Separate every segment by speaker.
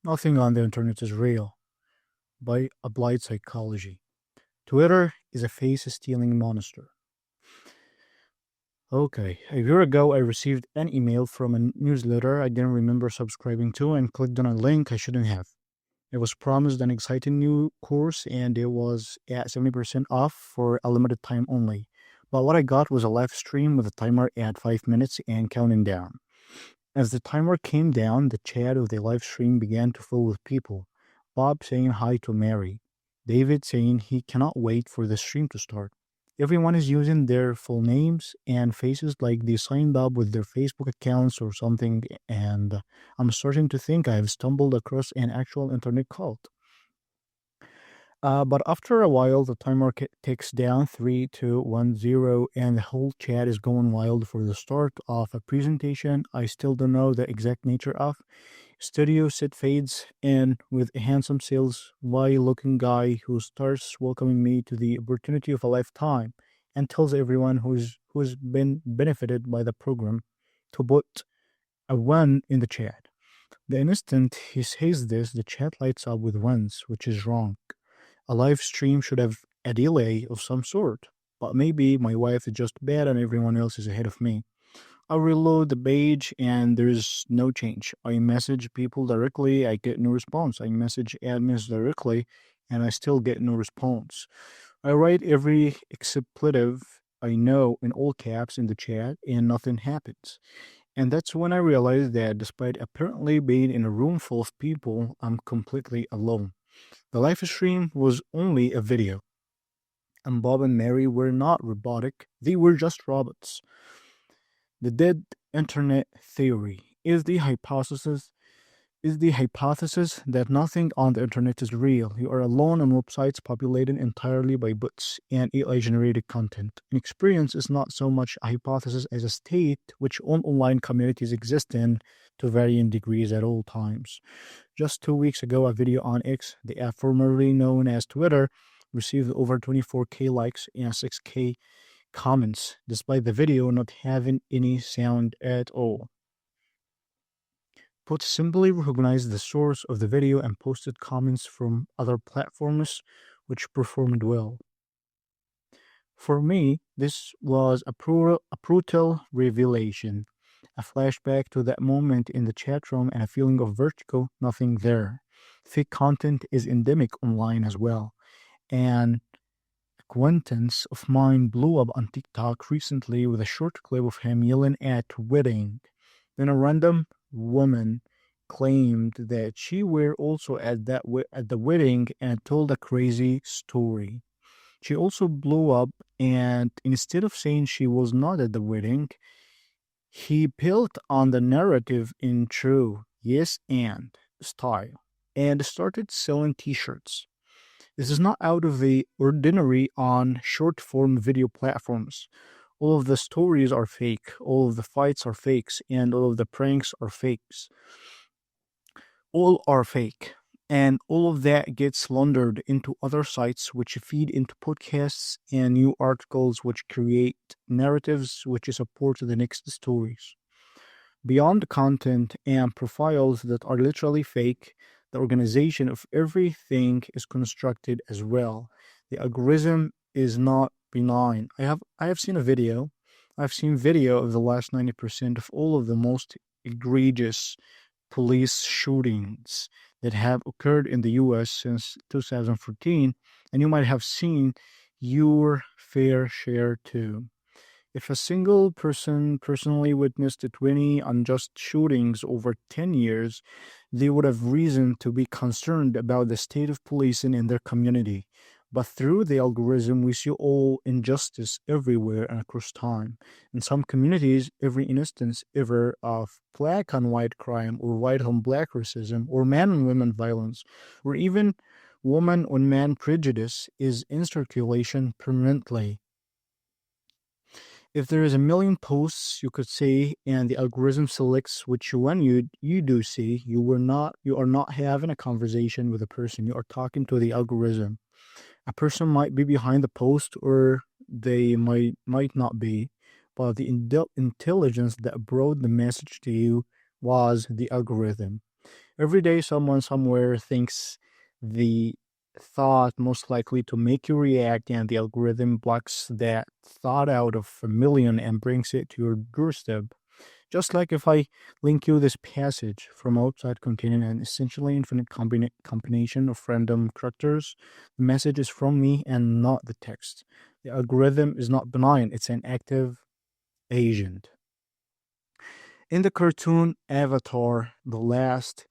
Speaker 1: Nothing on the internet is real by applied psychology. Twitter is a face stealing monster. Okay, a year ago I received an email from a newsletter I didn't remember subscribing to and clicked on a link I shouldn't have. It was promised an exciting new course and it was at 70% off for a limited time only. But what I got was a live stream with a timer at 5 minutes and counting down. As the timer came down, the chat of the live stream began to fill with people. Bob saying hi to Mary. David saying he cannot wait for the stream to start. Everyone is using their full names and faces like they signed up with their Facebook accounts or something, and I'm starting to think I have stumbled across an actual internet cult. But after a while, the timer ticks down 3, 2, 1, 0, and the whole chat is going wild for the start of a presentation I still don't know the exact nature of. Studio set fades in with a handsome sales Y looking guy who starts welcoming me to the opportunity of a lifetime and tells everyone who's been benefited by the program to put a one in the chat. The instant he says this, the chat lights up with ones, which is wrong. A live stream should have a delay of some sort, but maybe my wife is just bad and everyone else is ahead of me. I reload the page and there's no change. I message people directly, I get no response. I message admins directly and I still get no response. I write every expletive I know in all caps in the chat and nothing happens. And that's when I realized that despite apparently being in a room full of people, I'm completely alone. The live stream was only a video, and Bob and Mary were not robotic, they were just robots. The dead internet theory is the hypothesis that nothing on the internet is real. You are alone on websites populated entirely by bots and AI generated content. An experience is not so much a hypothesis as a state which all online communities exist in to varying degrees at all times. Just 2 weeks ago, a video on X, the app formerly known as Twitter, received over 24K likes and 6K comments, despite the video not having any sound at all. Put simply recognized the source of the video and posted comments from other platforms which performed well. For me, this was a brutal revelation, a flashback to that moment in the chat room and a feeling of vertigo, nothing there. Fake content is endemic online as well. And acquaintance of mine blew up on TikTok recently with a short clip of him yelling at wedding. Then a random woman claimed that she were also at the wedding and told a crazy story. She also blew up, and instead of saying she was not at the wedding, he built on the narrative in true yes and style and started selling t-shirts. This is not out of the ordinary on short form video platforms. All of the stories are fake, all of the fights are fakes, and all of the pranks are fakes. All are fake. And all of that gets laundered into other sites which feed into podcasts and new articles which create narratives which support the next stories. Beyond the content and profiles that are literally fake, the organization of everything is constructed as well. The algorithm is not benign. I have seen a video. I've seen video of the last 90% of all of the most egregious police shootings that have occurred in the US since 2014, and you might have seen your fair share too. If a single person personally witnessed 20 unjust shootings over 10 years, they would have reason to be concerned about the state of policing in their community. But through the algorithm, we see all injustice everywhere and across time. In some communities, every instance ever of black on white crime, or white on black racism, or man on woman violence, or even woman on man prejudice is in circulation permanently. If there is a million posts you could say and the algorithm selects which one you do see, you are not having a conversation with a person. You are talking to the algorithm. A person might be behind the post or they might not be, but the intelligence that brought the message to you was the algorithm. Every day, someone somewhere thinks the thought most likely to make you react, and the algorithm blocks that thought out of a million and brings it to your doorstep. Just like if I link you this passage from outside containing an essentially infinite combination of random characters, the message is from me and not the text. The algorithm is not benign, it's an active agent. In the cartoon Avatar The Last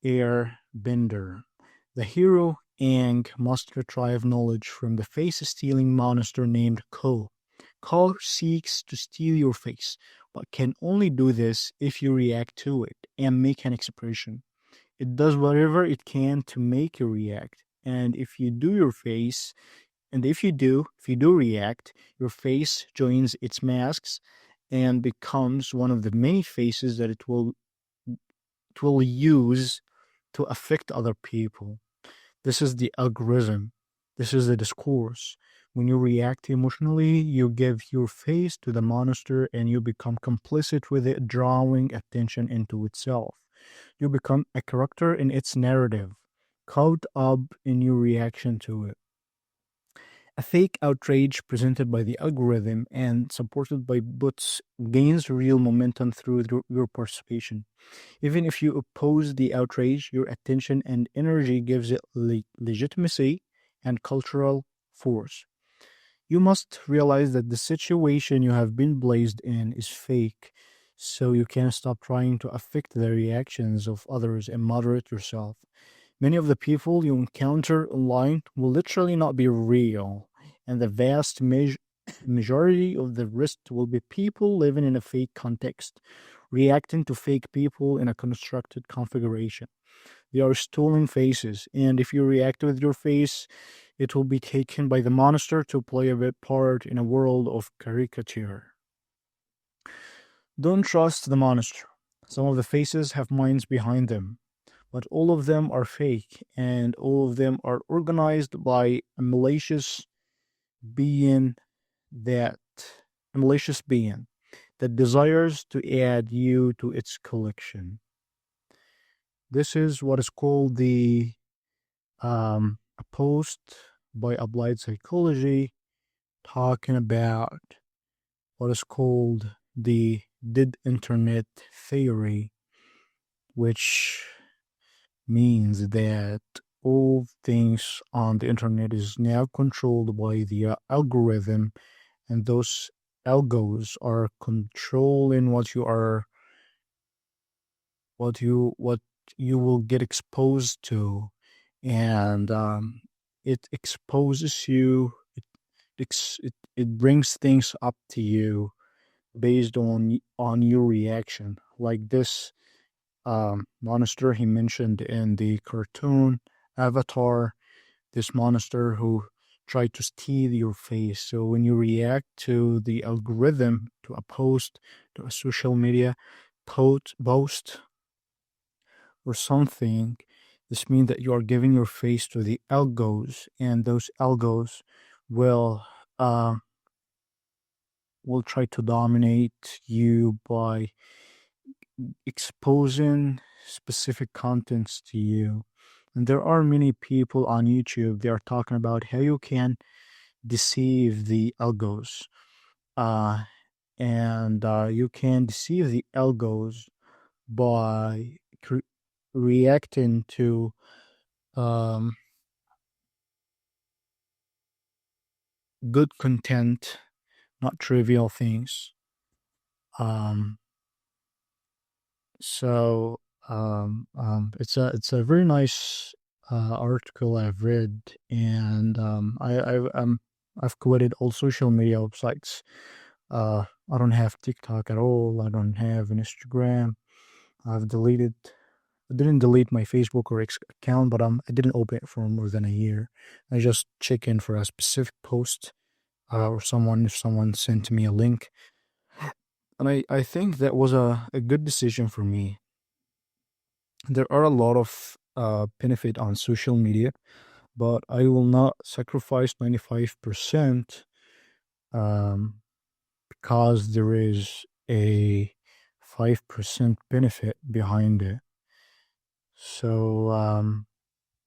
Speaker 1: Airbender, the hero Aang must retrieve knowledge from the face stealing monster named Ko. Ko seeks to steal your face, but can only do this if you react to it and make an expression. It does whatever it can to make you react. And if you do react, your face joins its masks and becomes one of the many faces that it will use to affect other people. This is the algorithm. This is the discourse. When you react emotionally, you give your face to the monster and you become complicit with it, drawing attention into itself. You become a character in its narrative, caught up in your reaction to it. A fake outrage presented by the algorithm and supported by bots gains real momentum through your participation. Even if you oppose the outrage, your attention and energy gives it legitimacy and cultural force. You must realize that the situation you have been placed in is fake, so you can't stop trying to affect the reactions of others and moderate yourself. Many of the people you encounter online will literally not be real, and the vast majority of the rest will be people living in a fake context, reacting to fake people in a constructed configuration. They are stolen faces, and if you react with your face, it will be taken by the monster to play a bit part in a world of caricature. Don't trust the monster. Some of the faces have minds behind them, but all of them are fake, and all of them are organized by being that a malicious being that desires to add you to its collection. This is what is called a post by Applied Psychology talking about what is called the dead internet theory, which means that all things on the internet is now controlled by the algorithm, and those algos are controlling what you will get exposed to, and it exposes you. It brings things up to you based on your reaction, like this monster he mentioned in the cartoon Avatar, this monster who tried to steal your face. So when you react to the algorithm, to a post, to a social media post or something, this means that you are giving your face to the algos, and those algos will uh, will try to dominate you by exposing specific contents to you. And there are many people on YouTube, they are talking about how you can deceive the algos. Uh, and you can deceive the algos by reacting to um, good content, not trivial things. Um, so it's a very nice article I've read, and I've quitted all social media websites. I don't have TikTok at all. I don't have an Instagram. I've deleted. I didn't delete my Facebook or X account, but I didn't open it for more than a year. I just check in for a specific post, or if someone sent me a link, and I think that was a good decision for me. There are a lot of benefit on social media, but I will not sacrifice 95% um, because there is a 5% benefit behind it. So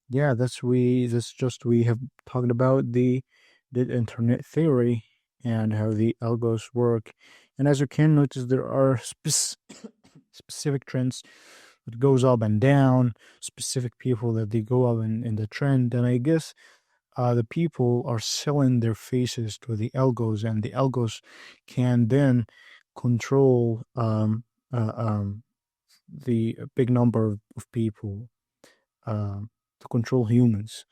Speaker 1: yeah, we have talked about the internet theory and how the algos work. And as you can notice, there are specific trends that goes up and down, specific people that they go up in the trend. And I guess the people are selling their faces to the algos, and the algos can then control the big number of people to control humans.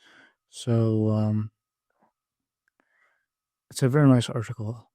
Speaker 1: So it's a very nice article.